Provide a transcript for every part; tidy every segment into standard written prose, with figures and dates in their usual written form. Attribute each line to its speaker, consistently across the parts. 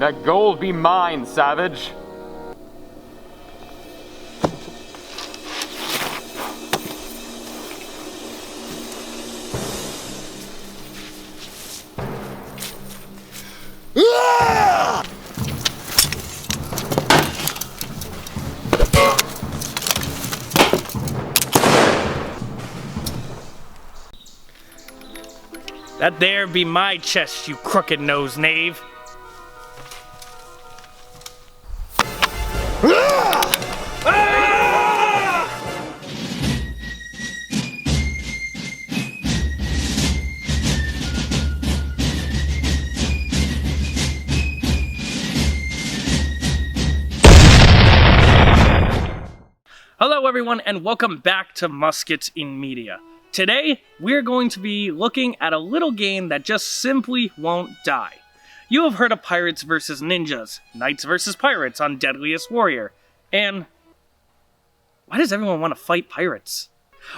Speaker 1: That gold be mine, savage.
Speaker 2: That there be my chest, you crooked-nosed knave. Hello everyone, and welcome back to Muskets in Media. Today, we're going to be looking at a little game that just simply won't die. You have heard of Pirates vs. Ninjas, Knights vs. Pirates on Deadliest Warrior, and why does everyone want to fight pirates?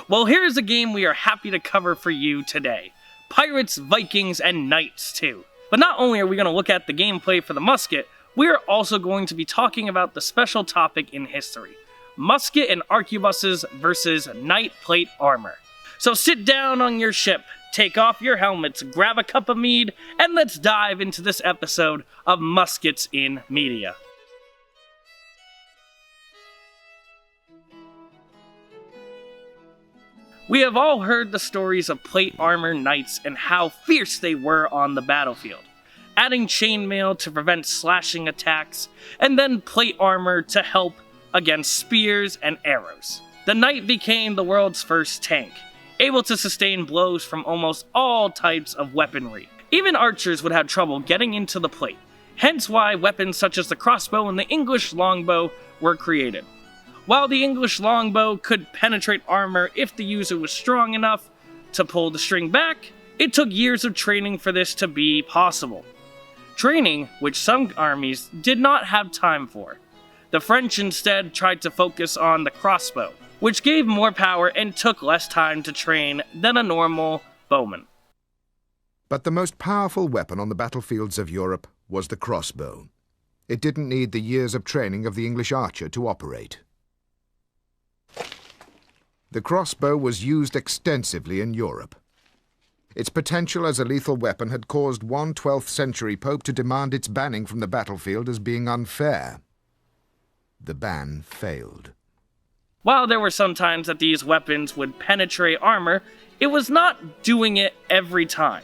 Speaker 2: Well, here's a game we are happy to cover for you today. Pirates, Vikings, and Knights too. But not only are we going to look at the gameplay for the musket, we are also going to be talking about the special topic in history. Musket and arquebuses versus knight plate armor. So sit down on your ship, take off your helmets, grab a cup of mead, and let's dive into this episode of Muskets in Media. We have all heard the stories of plate armor knights and how fierce they were on the battlefield. Adding chainmail to prevent slashing attacks, and then plate armor to help against spears and arrows. The knight became the world's first tank, able to sustain blows from almost all types of weaponry. Even archers would have trouble getting into the plate, hence why weapons such as the crossbow and the English longbow were created. While the English longbow could penetrate armor if the user was strong enough to pull the string back, it took years of training for this to be possible. Training which some armies did not have time for. The French instead tried to focus on the crossbow, which gave more power and took less time to train than a normal bowman.
Speaker 3: But the most powerful weapon on the battlefields of Europe was the crossbow. It didn't need the years of training of the English archer to operate. The crossbow was used extensively in Europe. Its potential as a lethal weapon had caused one 12th century pope to demand its banning from the battlefield as being unfair. The ban failed.
Speaker 2: While there were some times that these weapons would penetrate armor, it was not doing it every time.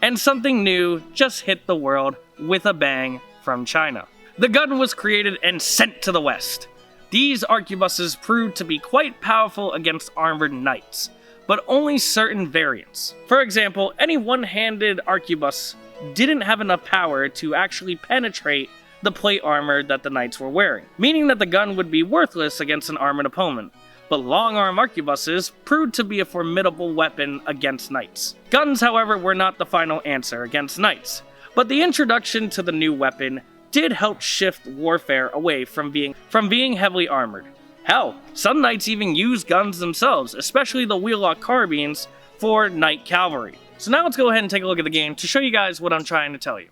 Speaker 2: And something new just hit the world with a bang from China. The gun was created and sent to the West. These arquebuses proved to be quite powerful against armored knights, but only certain variants. For example, any one-handed arquebus didn't have enough power to actually penetrate the plate armor that the knights were wearing, meaning that the gun would be worthless against an armored opponent. But long-arm arquebuses proved to be a formidable weapon against knights. Guns, however, were not the final answer against knights, but the introduction to the new weapon did help shift warfare away from being heavily armored. Hell, some knights even used guns themselves, especially the wheel-lock carbines for knight cavalry. So now let's go ahead and take a look at the game to show you guys what I'm trying to tell you.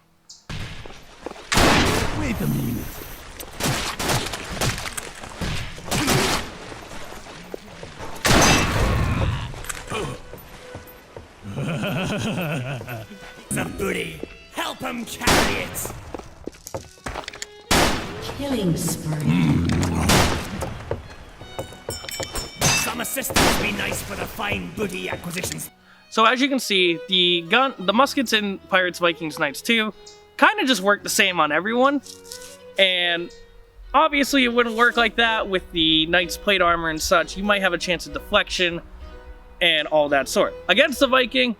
Speaker 4: Wait a minute.
Speaker 5: The booty. Help him carry it.
Speaker 6: Killing spree.
Speaker 5: Some assistance be nice for the fine booty acquisitions.
Speaker 2: So as you can see, the muskets in Pirates, Vikings, Knights 2 kind of just work the same on everyone, and obviously it wouldn't work like that with the Knight's plate armor and such. You might have a chance of deflection and all that sort. Against the Viking,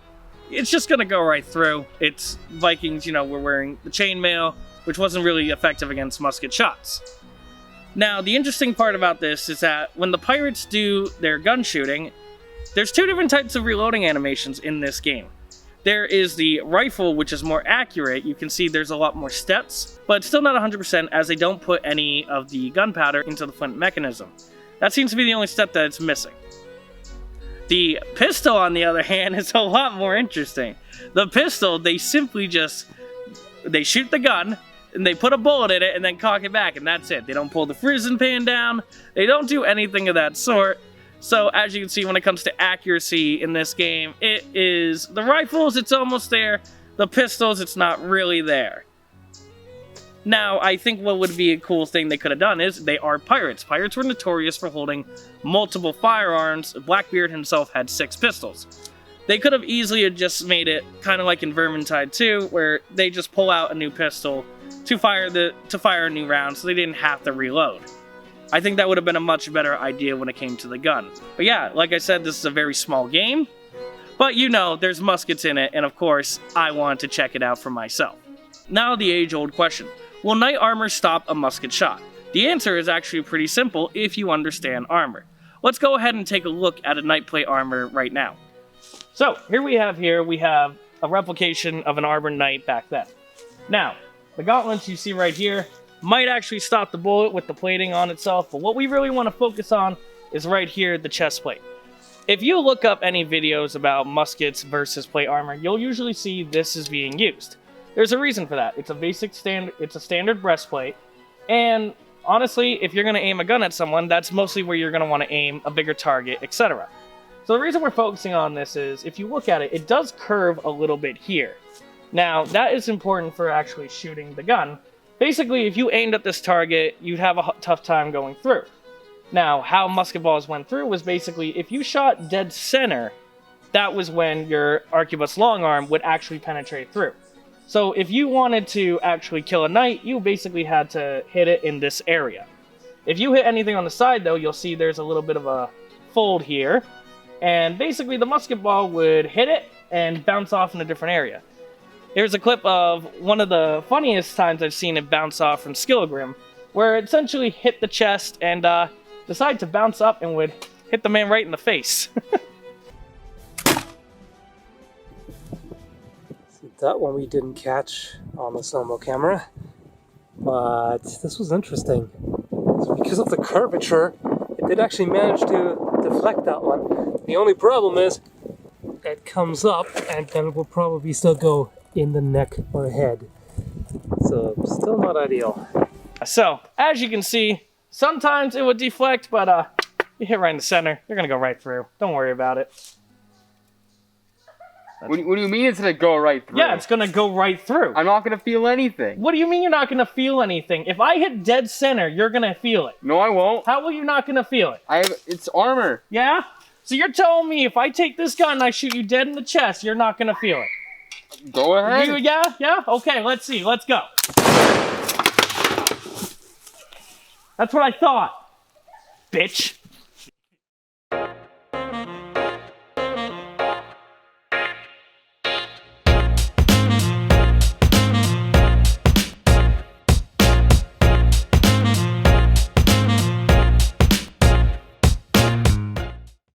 Speaker 2: it's just gonna go right through. It's Vikings, you know, we're wearing the chainmail, which wasn't really effective against musket shots. Now, the interesting part about this is that when the pirates do their gun shooting, there's two different types of reloading animations in this game. There is the rifle, which is more accurate. You can see there's a lot more steps, but it's still not 100% as they don't put any of the gunpowder into the flint mechanism. That seems to be the only step that it's missing. The pistol, on the other hand, is a lot more interesting. The pistol, they simply just, they shoot the gun, and they put a bullet in it and then cock it back, and that's it. They don't pull the frozen pan down. They don't do anything of that sort. So as you can see, when it comes to accuracy in this game, it is the rifles, it's almost there. The pistols, it's not really there. Now, I think what would be a cool thing they could have done is they are pirates. Pirates were notorious for holding multiple firearms. Blackbeard himself had 6 pistols. They could have easily just made it kind of like in Vermintide 2, where they just pull out a new pistol to fire a new round, so they didn't have to reload. I think that would have been a much better idea when it came to the gun. But yeah, like I said, this is a very small game, but you know, there's muskets in it, and of course, I wanted to check it out for myself. Now the age-old question. Will knight armor stop a musket shot? The answer is actually pretty simple if you understand armor. Let's go ahead and take a look at a knight plate armor right now. So, here we have a replication of an armored knight back then. Now, the gauntlets you see right here might actually stop the bullet with the plating on itself, but what we really want to focus on is right here, the chest plate. If you look up any videos about muskets versus plate armor, you'll usually see this is being used. There's a reason for that. It's a standard breastplate, and honestly, if you're going to aim a gun at someone, that's mostly where you're going to want to aim a bigger target, etc. So the reason we're focusing on this is, if you look at it, it does curve a little bit here. Now, that is important for actually shooting the gun. Basically, if you aimed at this target, you'd have a tough time going through. Now, how musket balls went through was basically, if you shot dead center, that was when your arquebus long arm would actually penetrate through. So if you wanted to actually kill a knight, you basically had to hit it in this area. If you hit anything on the side, though, you'll see there's a little bit of a fold here. And basically, the musket ball would hit it and bounce off in a different area. Here's a clip of one of the funniest times I've seen it bounce off from Skilligrim, where it essentially hit the chest and decided to bounce up and would hit the man right in the face.
Speaker 4: That one we didn't catch on the slow-mo camera, but this was interesting. So because of the curvature, it did actually manage to deflect that one. The only problem is it comes up and then it will probably still go in the neck or head. So still not ideal.
Speaker 2: So, as you can see, sometimes it would deflect, but you hit right in the center, you're gonna go right through. Don't worry about it.
Speaker 1: What do you mean it's gonna go right through?
Speaker 2: Yeah, it's gonna go right through.
Speaker 1: I'm not gonna feel anything.
Speaker 2: What do you mean you're not gonna feel anything? If I hit dead center, you're gonna feel it.
Speaker 1: No, I won't.
Speaker 2: How will you not gonna feel it?
Speaker 1: It's armor.
Speaker 2: Yeah? So you're telling me if I take this gun and I shoot you dead in the chest, you're not gonna feel it?
Speaker 1: Go ahead.
Speaker 2: Yeah? Okay, let's see. Let's go. That's what I thought, bitch.